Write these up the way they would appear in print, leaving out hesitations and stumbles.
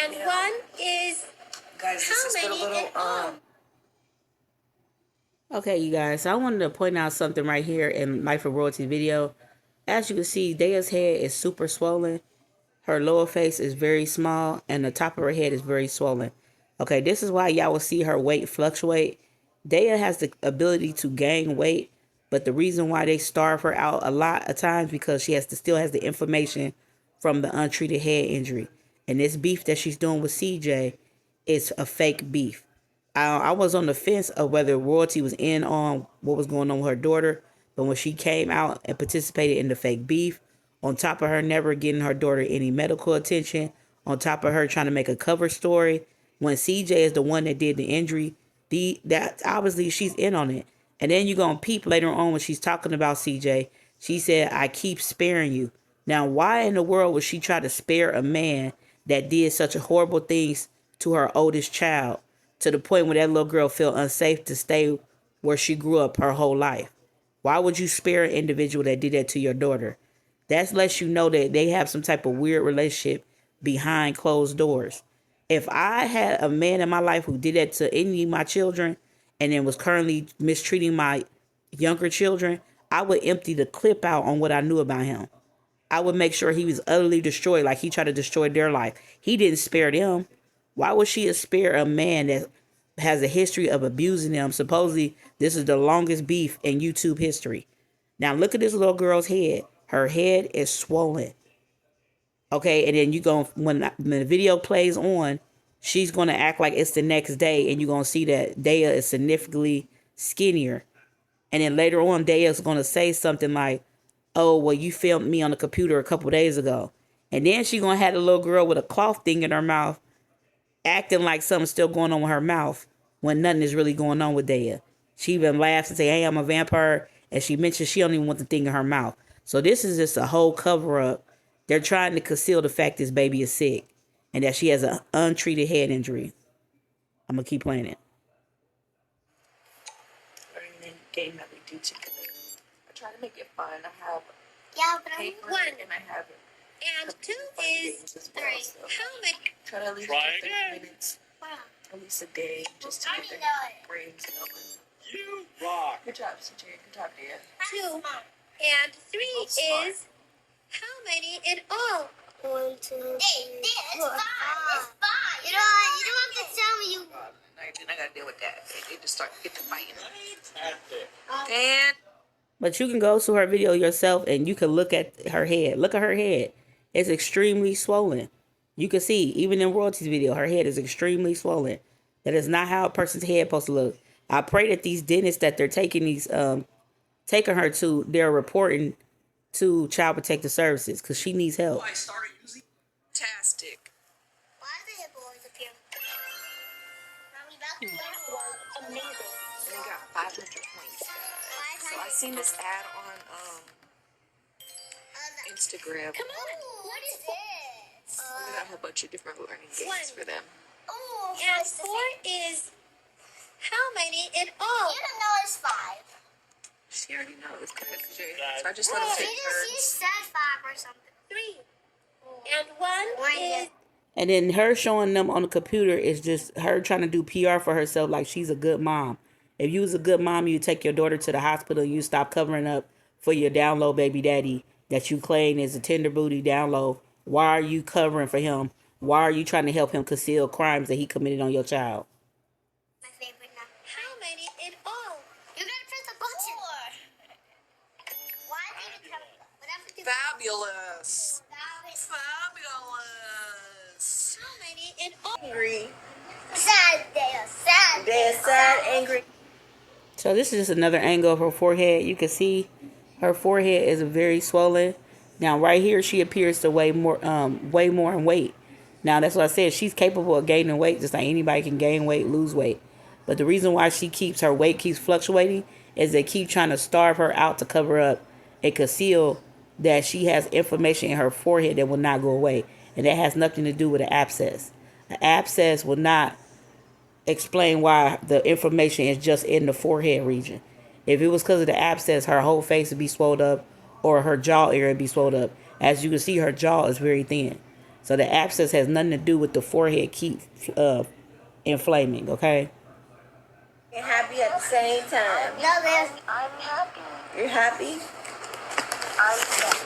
And one is guys, this has been a little Okay, you guys, so I wanted to point out something right here in Life of Royalty video. As you can see, Daya's head is super swollen. Her lower face is very small, and the top of her head is very swollen. Okay, this is why y'all will see her weight fluctuate. Daya has the ability to gain weight, but the reason why they starve her out a lot of times because she still has the information from the untreated head injury. And this beef that she's doing with CJ is a fake beef. I was on the fence of whether Royalty was in on what was going on with her daughter, but when she came out and participated in the fake beef, on top of her never getting her daughter any medical attention, on top of her trying to make a cover story, when CJ is the one that did the injury, that obviously she's in on it. And then you're gonna peep later on when she's talking about CJ. She said, "I keep sparing you." Now, why in the world would she try to spare a man that did such horrible things to her oldest child, to the point where that little girl felt unsafe to stay where she grew up her whole life? Why would you spare an individual that did that to your daughter? That lets you know that they have some type of weird relationship behind closed doors. If I had a man in my life who did that to any of my children and then was currently mistreating my younger children, I would empty the clip out on what I knew about him. I would make sure he was utterly destroyed, like he tried to destroy their life. He didn't spare them. Why would she spare a man that has a history of abusing them? Supposedly, this is the longest beef in YouTube history. Now, look at this little girl's head. Her head is swollen. Okay, and then when the video plays on, she's going to act like it's the next day, and you're going to see that Daya is significantly skinnier. And then later on, Daya's going to say something like, "Oh, well, you filmed me on the computer a couple days ago." And then she's going to have the little girl with a cloth thing in her mouth acting like something's still going on with her mouth when nothing is really going on with Daya. She even laughs and say, "Hey, I'm a vampire." And she mentions she don't even want the thing in her mouth. So this is just a whole cover up. They're trying to conceal the fact this baby is sick and that she has an untreated head injury. I'm going to keep playing it. learning game that we do together. I try to make it fun. I have paper one. and I have And two is as well, three. so How many? try to at least Try get 30 again. minutes, Wow. at least a day, just to get their brains going. You rock. Good job, CJ. Good job, Dan. Two. And three Both smart. is how many in all? 1, 2, 3, It's 4, fine. 5. It's fine. You don't have to tell me you. I gotta deal with that. They just start get to fighting. Fantastic. Dan. But you can go to her video yourself and you can look at her head. Look at her head. It's extremely swollen. You can see, even in Royalty's video, her head is extremely swollen. That is not how a person's head supposed to look. I pray that these dentists that they're taking her to, they're reporting to Child Protective Services because she needs help. I started using fantastic. Why are the hippo always up here? Mommy, That was amazing. And I got 500 points, guys. So I seen this ad on Instagram. Come on. What is this? We got a whole bunch of different learning games for them. Oh, And four is how many in all? You don't know it's 5. She already knows, CJ. So I just let them She take turns. said 5 or something. 3. And one is And then her showing them on the computer is just her trying to do PR for herself like she's a good mom. If you was a good mom, you take your daughter to the hospital and you stop covering up for your down low baby daddy that you claim is a tender booty down low. Why are you covering for him? Why are you trying to help him conceal crimes that he committed on your child? My favorite now. how many in all? You gotta press the button. Why did you tell me? Whatever you Fabulous. Fabulous. Fabulous. How many in all? Angry. Sad, They're sad, angry. So this is just another angle of her forehead. You can see her forehead is very swollen. Now right here she appears to weigh more in weight. Now that's what I said. She's capable of gaining weight just like anybody can gain weight, lose weight. But the reason why her weight keeps fluctuating is they keep trying to starve her out to cover up and conceal that she has inflammation in her forehead that will not go away. And that has nothing to do with an abscess. An abscess will not explain why the inflammation is just in the forehead region. If it was because of the abscess, her whole face would be swelled up or her jaw area would be swelled up. As you can see, her jaw is very thin. So the abscess has nothing to do with the forehead keep inflaming, okay? And happy at the same time. No, there's. I'm happy. You're happy? I'm happy.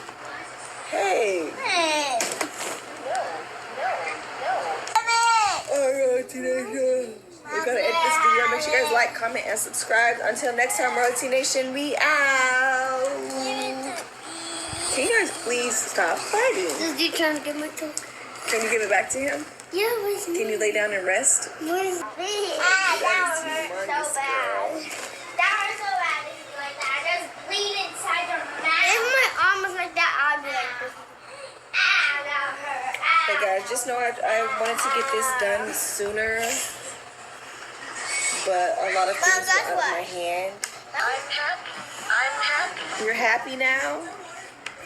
Hey. Hey. No. Alright, teenager. We're gonna end this video. Make sure you guys like, comment, and subscribe. Until next time, Royalty Nation, we out. Can you guys please stop fighting? Is you trying to get my toy? Can you give it back to him? Yeah, where's me? Can you lay down and rest? Where's me? That That is hurt humongous, so bad. That hurt so bad if you like that. I just bleed inside your mouth. If my arm was like that, I'd be like this. Ah, that hurt. Hey guys, just know I wanted to get this done sooner, but a lot of things that's were out of what- my hand. I'm happy. I'm happy. You're happy now?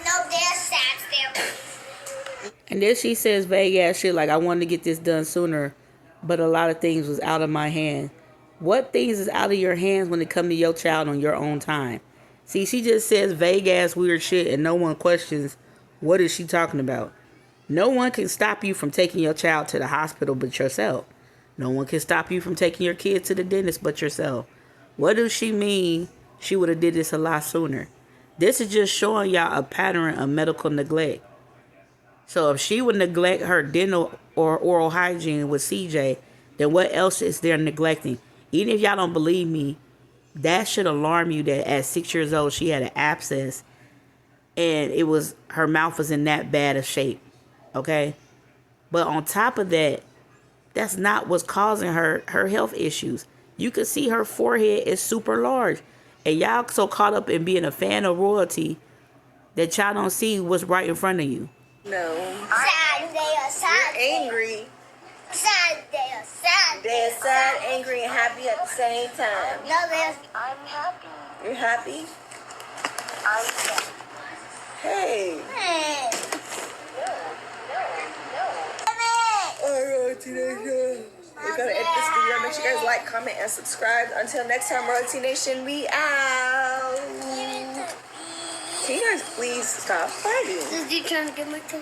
No, they're sad still. And then she says vague ass shit like, I wanted to get this done sooner, but a lot of things was out of my hand. What things is out of your hands when it come to your child on your own time? See, she just says vague ass weird shit and no one questions what is she talking about. No one can stop you from taking your child to the hospital but yourself. No one can stop you from taking your kid to the dentist but yourself. What does she mean she would have did this a lot sooner? This is just showing y'all a pattern of medical neglect. So if she would neglect her dental or oral hygiene with CJ, then what else is there neglecting? Even if y'all don't believe me, that should alarm you that at 6 years old she had an abscess and her mouth was in that bad of shape. Okay? But on top of that, that's not what's causing her health issues. You can see her forehead is super large. And y'all so caught up in being a fan of royalty that y'all don't see what's right in front of you. No. Sad, they are sad. You're angry. Sad, they are sad. They're sad, angry, and happy at the same time. No, there's. I'm happy. You're happy? I'm happy. Hey. Hey. Alright, teenager. We're gonna end this video. Make sure you guys like, comment, and subscribe. Until next time, Royalty Nation, we out. Can you guys please stop fighting? Is you trying to get my toy?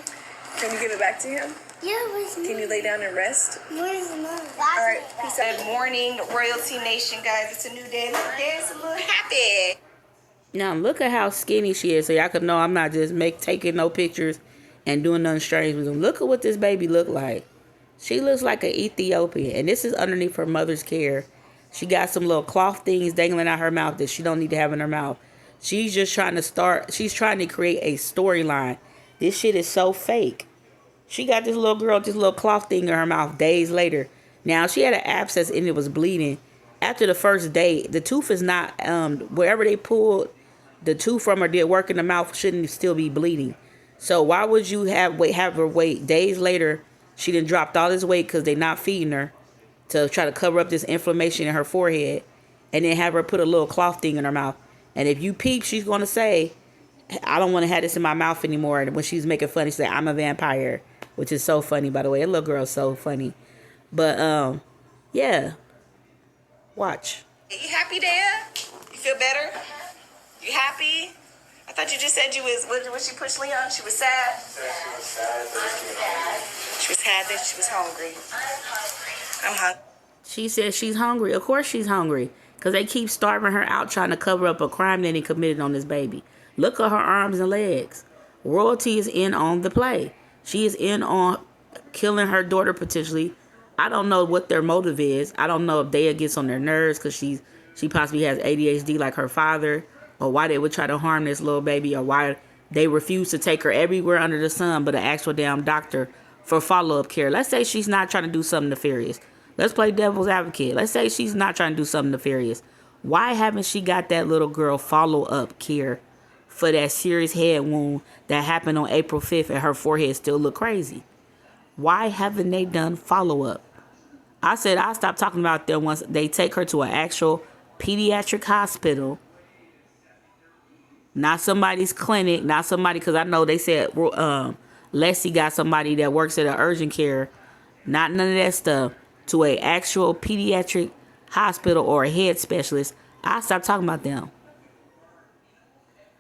Can you give it back to him? Yeah, where's me? Can you lay down and rest? Where's mom? Alright, peace out. Good morning, Royalty Nation, guys. It's a new day. Look, Dad's a little happy. Now look at how skinny she is, so y'all can know I'm not just taking no pictures and doing nothing strange with them. Look at what this baby look like. She looks like an Ethiopian, and this is underneath her mother's care. She got some little cloth things dangling out her mouth that she don't need to have in her mouth. She's just trying to create a storyline. This shit is so fake. She got this little girl, this little cloth thing in her mouth days later. Now, she had an abscess and it was bleeding. After the first day, the tooth is not, wherever they pulled the tooth from or did work in the mouth shouldn't still be bleeding. So why would you have her wait days later? She done dropped all this weight because they not feeding her to try to cover up this inflammation in her forehead, and then have her put a little cloth thing in her mouth. And if you peep, she's going to say, I don't want to have this in my mouth anymore. And when she's making fun, she say, I'm a vampire, which is so funny, by the way. That little girl's so funny. But, yeah. Watch. You happy, Dad? You feel better? You happy? I thought you just said you was, when she pushed Leon, she was sad? She was sad that she was hungry. I'm hungry. She says she's hungry. Of course she's hungry. Because they keep starving her out trying to cover up a crime that they committed on this baby. Look at her arms and legs. Royalty is in on the play. She is in on killing her daughter potentially. I don't know what their motive is. I don't know if Daya gets on their nerves because she possibly has ADHD like her father. Or why they would try to harm this little baby. Or why they refuse to take her everywhere under the sun but an actual damn doctor for follow-up care. Let's say she's not trying to do something nefarious. Let's play devil's advocate. Let's say she's not trying to do something nefarious. Why haven't she got that little girl follow-up care for that serious head wound that happened on April 5th and her forehead still look crazy? Why haven't they done follow-up? I said I'll stop talking about them once they take her to an actual pediatric hospital. Not somebody's clinic. Not somebody, because I know they said Leslie got somebody that works at an urgent care. Not none of that stuff. To a actual pediatric hospital or a head specialist. I'll stop talking about them.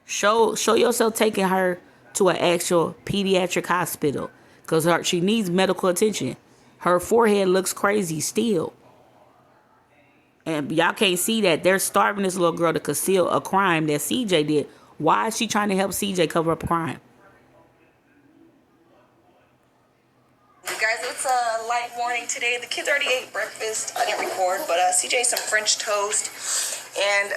Show yourself taking her to an actual pediatric hospital. because she needs medical attention. Her forehead looks crazy still. And y'all can't see that they're starving this little girl to conceal a crime that CJ did. Why is she trying to help CJ cover up a crime? You guys, it's a light morning today. The kids already ate breakfast. I didn't record, but CJ ate some French toast. And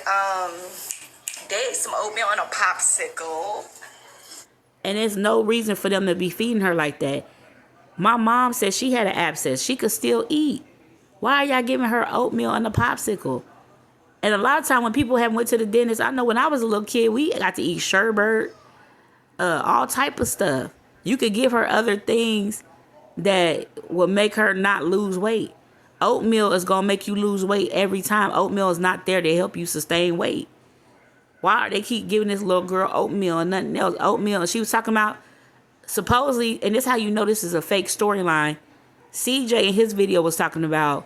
they ate some oatmeal and a popsicle. And there's no reason for them to be feeding her like that. My mom said she had an abscess. She could still eat. Why are y'all giving her oatmeal and a popsicle? And a lot of time when people have went to the dentist, I know when I was a little kid, we got to eat sherbet, all type of stuff. You could give her other things that will make her not lose weight. Oatmeal is going to make you lose weight every time. Oatmeal is not there to help you sustain weight. Why are they keep giving this little girl oatmeal and nothing else? Oatmeal. She was talking about supposedly, and this is how you know this is a fake storyline. CJ in his video was talking about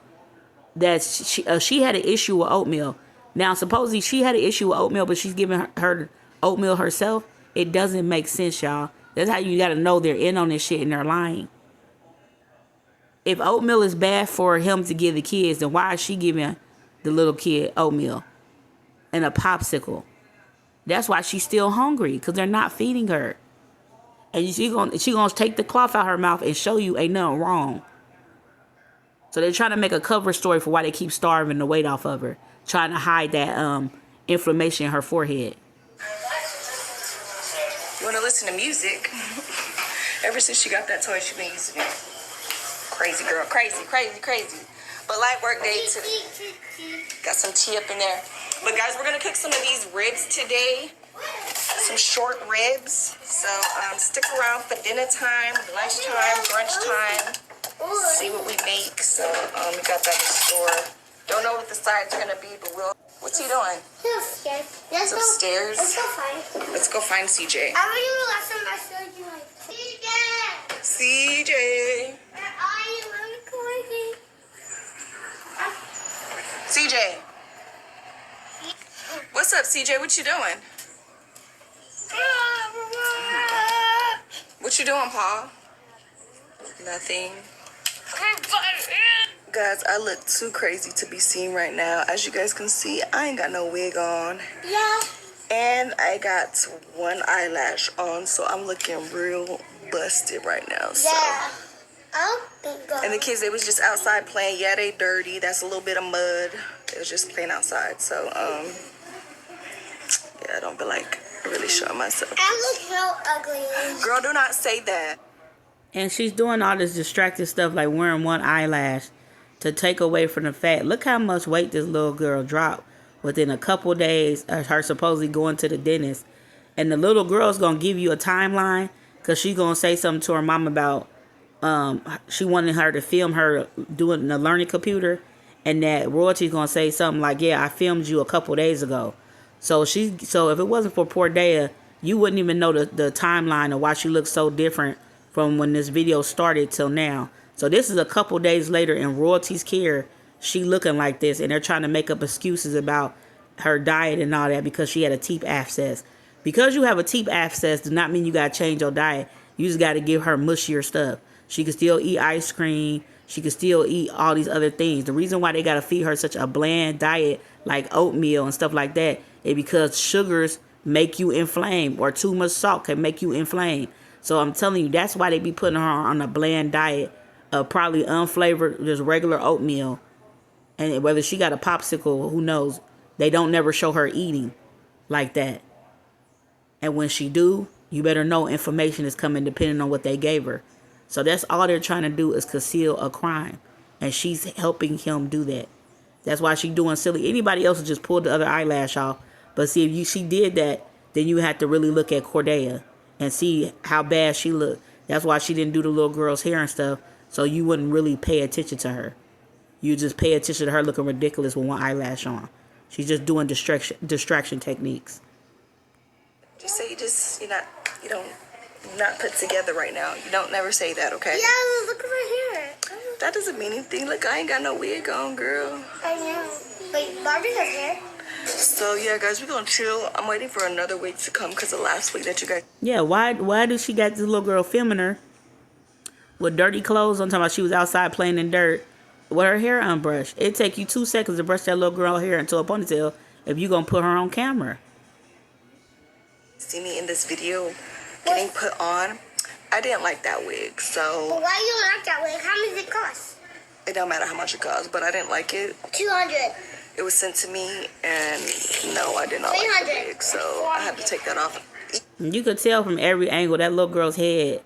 that she had an issue with oatmeal. Now, supposedly she had an issue with oatmeal, but she's giving her oatmeal herself. It doesn't make sense, y'all. That's how you got to know they're in on this shit and they're lying. If oatmeal is bad for him to give the kids, then why is she giving the little kid oatmeal and a popsicle? That's why she's still hungry, because they're not feeding her. And she gonna take the cloth out her mouth and show you ain't nothing wrong. So they're trying to make a cover story for why they keep starving the weight off of her, trying to hide that inflammation in her forehead. You want to listen to music? Ever since she got that toy, she's been using it. Crazy girl, crazy. But light work day today. Got some tea up in there. But guys, we're gonna cook some of these ribs today. Some short ribs. So stick around for dinner time, lunchtime, brunch time. See what we make. So we got that in store. Don't know what the sides are gonna be, but we'll. What's he doing? He's upstairs. He's upstairs. Let's go find. Let's go find CJ. I remember last time I showed you like CJ. CJ. Where are you? Let me go with CJ. What's up, CJ? What you doing? What you doing, Paul? Nothing. Guys, I look too crazy to be seen right now. As you guys can see, I ain't got no wig on. Yeah. And I got one eyelash on, so I'm looking real busted right now. So. Yeah. I don't think. And the kids, they was just outside playing. Yeah, they dirty. That's a little bit of mud. They was just playing outside. So, yeah, I don't feel like really showing myself. I look so ugly. Girl, do not say that. And she's doing all this distracting stuff like wearing one eyelash to take away from the fact. Look how much weight this little girl dropped within a couple days of her supposedly going to the dentist. And the little girl's going to give you a timeline because she's going to say something to her mom about she wanted her to film her doing the learning computer. And that Royalty's going to say something like, yeah, I filmed you a couple days ago. So if it wasn't for poor Dea, you wouldn't even know the timeline of why she looks so different from when this video started till now. So this is a couple days later in Royalty's care. She looking like this, and they're trying to make up excuses about her diet and all that because she had a teeth abscess. Because you have a teeth abscess does not mean you got to change your diet. You just got to give her mushier stuff. She can still eat ice cream. She can still eat all these other things. The reason why they got to feed her such a bland diet like oatmeal and stuff like that is because sugars make you inflame, or too much salt can make you inflame. So I'm telling you, that's why they be putting her on a bland diet of probably unflavored, just regular oatmeal. And whether she got a popsicle, who knows? They don't never show her eating like that. And when she do, you better know information is coming depending on what they gave her. So that's all they're trying to do is conceal a crime. And she's helping him do that. That's why she's doing silly. Anybody else would just pull the other eyelash off. But see, if she did that, then you have to really look at Cordelia and see how bad she looked. That's why she didn't do the little girl's hair and stuff. So you wouldn't really pay attention to her. You just pay attention to her looking ridiculous with one eyelash on. She's just doing distraction techniques. Just say you don't not put together right now. You don't never say that, okay? Yeah, look at my hair. That doesn't mean anything. Look, I ain't got no wig on, girl. I know. Wait, Barbie has hair? So yeah, guys, we're gonna chill. I'm waiting for another week to come because the last week that you guys. Yeah, why did she got this little girl filming her with dirty clothes. I'm talking about she was outside playing in dirt with her hair unbrushed. It take you 2 seconds to brush that little girl hair into a ponytail if you gonna put her on camera. See me in this video getting put on. I didn't like that wig, so But why you like that wig? How much does it cost? it don't matter how much it costs, but I didn't like it. 200. It was sent to me, and no, I did not like the 300. wig, so I had to take that off. You could tell from every angle that little girl's head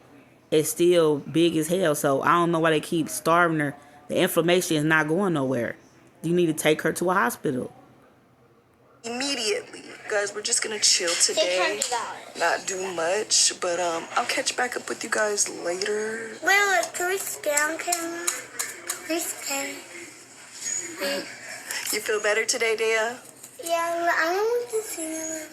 is still big as hell. So I don't know why they keep starving her. The inflammation is not going nowhere. You need to take her to a hospital Immediately. Guys, we're just gonna chill today. $600. Not do much, but I'll catch back up with you guys later. Wait, can we scan camera? Please scan. You feel better today, Dea? Yeah, I don't want to see it.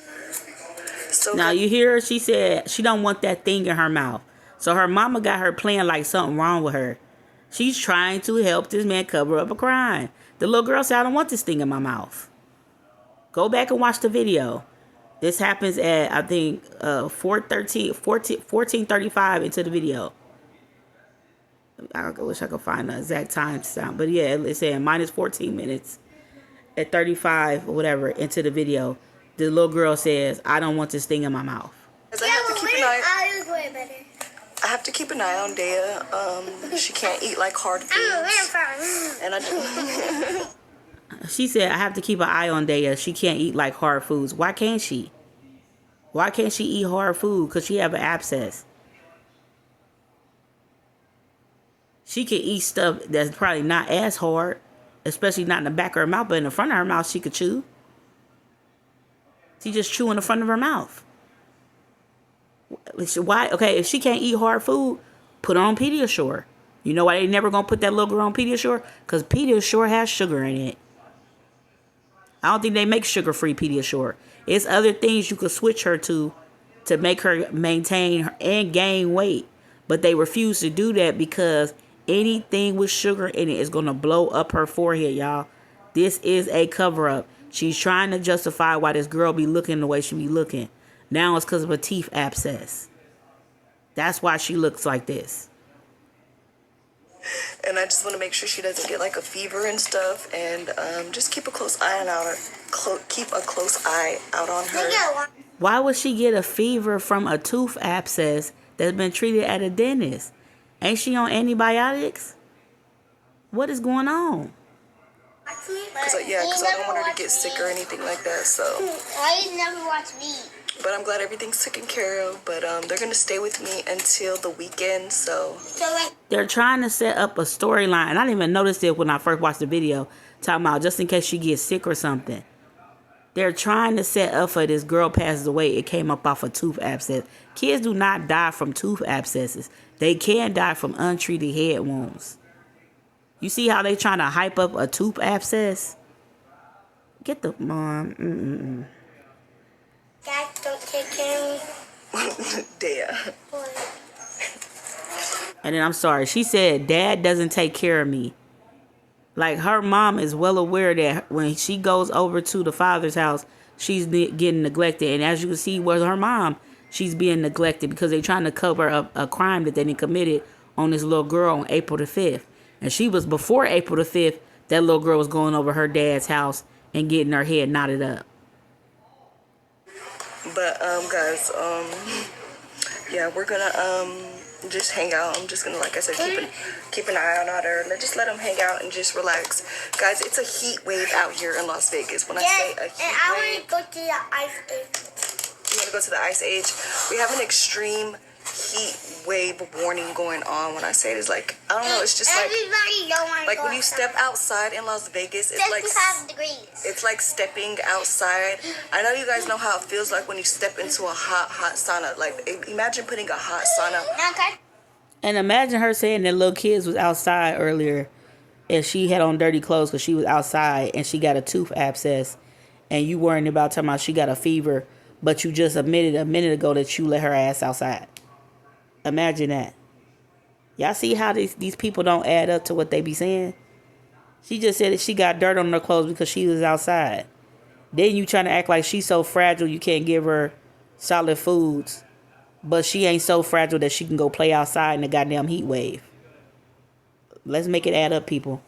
So Now you hear her, she said she don't want that thing in her mouth. So her mama got her playing like something wrong with her. She's trying to help this man cover up a crime. The little girl said, I don't want this thing in my mouth. Go back and watch the video. This happens at, I think, 14:35 into the video. I wish I could find the exact time stamp. But yeah, it's saying minus 14 minutes at 35 or whatever into the video. The little girl says, I don't want this thing in my mouth. I have to keep an eye. I was way better. I have to keep an eye on Dea. She can't eat like hard foods. And I do. She said, I have to keep an eye on Dea. She can't eat like hard foods. Why can't she? Why can't she eat hard food? Because she have an abscess. She can eat stuff that's probably not as hard, especially not in the back of her mouth, but in the front of her mouth she could chew. She just chew in the front of her mouth. Why? Okay, if she can't eat hard food, put her on Pediasure. You know why they never gonna put that little girl on Pediasure? Because Pediasure has sugar in it. I don't think they make sugar-free Pediasure. It's other things you could switch her to make her maintain and gain weight. But they refuse to do that because anything with sugar in it is going to blow up her forehead, y'all. This is a cover-up. She's trying to justify why this girl be looking the way she be looking. Now it's because of a teeth abscess. That's why she looks like this. And I just want to make sure she doesn't get like a fever and stuff, and just keep a close eye on her. Keep a close eye out on her. Why would she get a fever from a tooth abscess that's been treated at a dentist? Ain't she on antibiotics? What is going on? Because I don't want her to get sick or anything like that. So. I never watch me. But I'm glad everything's taken care of. But they're gonna stay with me until the weekend. So. They're trying to set up a storyline, and I didn't even notice it when I first watched the video. Talking about just in case she gets sick or something. They're trying to set up for this girl passes away. It came up off a tooth abscess. Kids do not die from tooth abscesses. They can die from untreated head wounds. You see how they trying to hype up a tooth abscess? Get the mom. Dad, don't take care of me. Dea. And then I'm sorry. She said, Dad doesn't take care of me. Like, her mom is well aware that when she goes over to the father's house, she's getting neglected. And as you can see with her mom, she's being neglected because they're trying to cover up a crime that they done committed on this little girl on April the 5th. And she was, before April the 5th, that little girl was going over her dad's house and getting her head knotted up. But, guys, yeah, we're gonna, just hang out. I'm just gonna, like I said, keep an eye on her. Just let them hang out and just relax. Guys, it's a heat wave out here in Las Vegas. When I say a heat and I wave, want to go to the ice age. you want to go to the ice age? We have an extreme heat wave warning going on. When I say it, it's like, I don't know, it's just like, everybody don't want to like go when you step outside in Las Vegas, it's like 55 degrees. it's like stepping outside. I know you guys know how it feels like when you step into a hot sauna. Like, imagine putting a hot sauna. Okay. And imagine her saying that little kids was outside earlier and she had on dirty clothes because she was outside and she got a tooth abscess. And you worrying about talking about she got a fever, but you just admitted a minute ago that you let her ass outside. Imagine that. Y'all see how these people don't add up to what they be saying? She just said that she got dirt on her clothes because she was outside. Then you trying to act like she's so fragile you can't give her solid foods. But she ain't so fragile that she can go play outside in the goddamn heat wave. Let's make it add up, people.